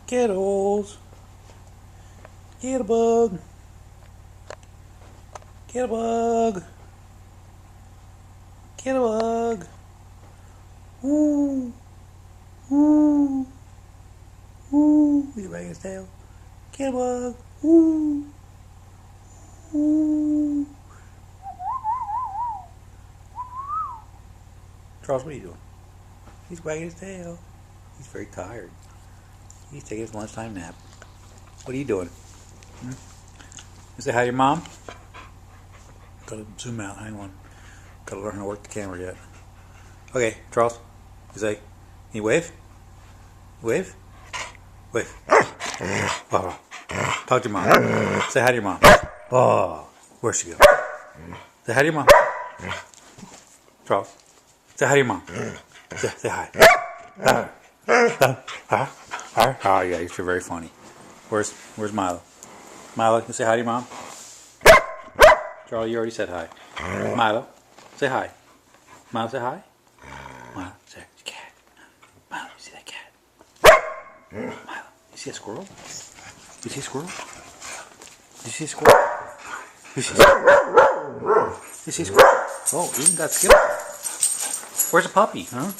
Skittles. Get a bug. Get a bug. Get a bug. Woo. Woo. Woo. He's wagging his tail. Get a bug. Woo. Woo. Charles, what are you doing? He's wagging his tail. He's very tired. He's taking his lunchtime nap. What are you doing? You say hi to your mom? Gotta zoom out. Hang on. Gotta learn how to work the camera yet. Okay, Charles. You say, can you wave? Wave? Wave. Oh. Talk to your mom. Say hi to your mom. Oh, where'd she go? Say hi to your mom. Charles. Say hi to your mom. Say hi. Oh yeah, you're very funny. Where's Milo? Milo, you say hi to your mom. Charlie, you already said hi. Milo, say hi. Milo, say hi. Milo, say cat. Milo, you see that cat? Milo, you see a squirrel? You see a squirrel? You see a squirrel? You see a squirrel? You see a squirrel? Oh, even got Skittles. Where's the puppy, huh?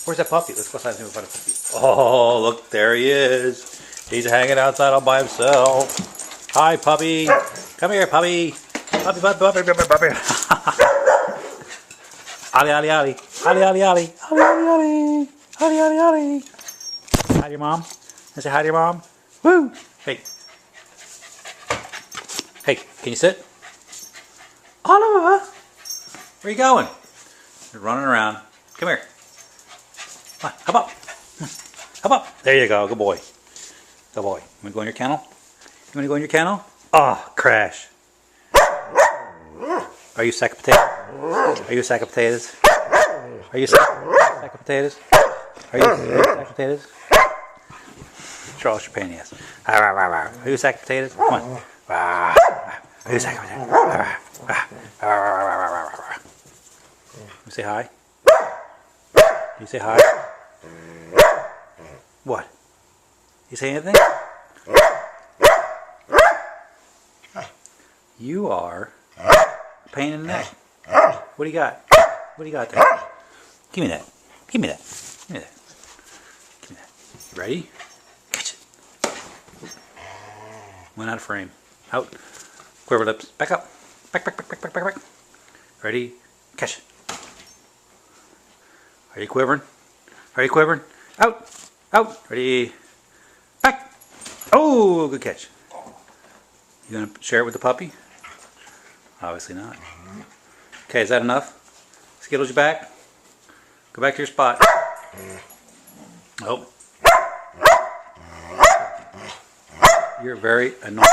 Where's that puppy? Let's go outside and see about a puppy. Oh, look, there he is. He's hanging outside all by himself. Hi, puppy. Come here, puppy. Puppy, puppy, puppy, puppy, puppy. Ali, ali, ali. Ali, ali, ali. Ali, ali, ali. Ali, ali, ali. Hi to your mom. Say hi to your mom. Woo. Hey. Hey, can you sit? Oliver. Where you going? You're running around. Come here. Come on, hop up. Hop up. There you go. Good boy. Good boy. You want to go in your kennel? You want to go in your kennel? Oh, crash. Are you a sack of potatoes? Are you a sack of potatoes? Are you a sack of potatoes? Are you a sack of potatoes? Charles, you're a pain in the ass. Are you a sack of potatoes? Come on. Are you a sack of potatoes? You say hi? You say hi? What? You say anything? You are a pain in the neck. What do you got? What do you got there? Give me that. Give me that. Give me that. Give me that. You ready? Catch it. Went out of frame. Out. Quiver lips. Back up. Back, back, back, back, back, back, back. Ready? Catch it. Are you quivering? Are you quivering? Out. Out. Ready? Back. Oh, good catch. You gonna share it with the puppy? Obviously not. Okay, is that enough? Skittles, you back? Go back to your spot. Oh. You're very annoying.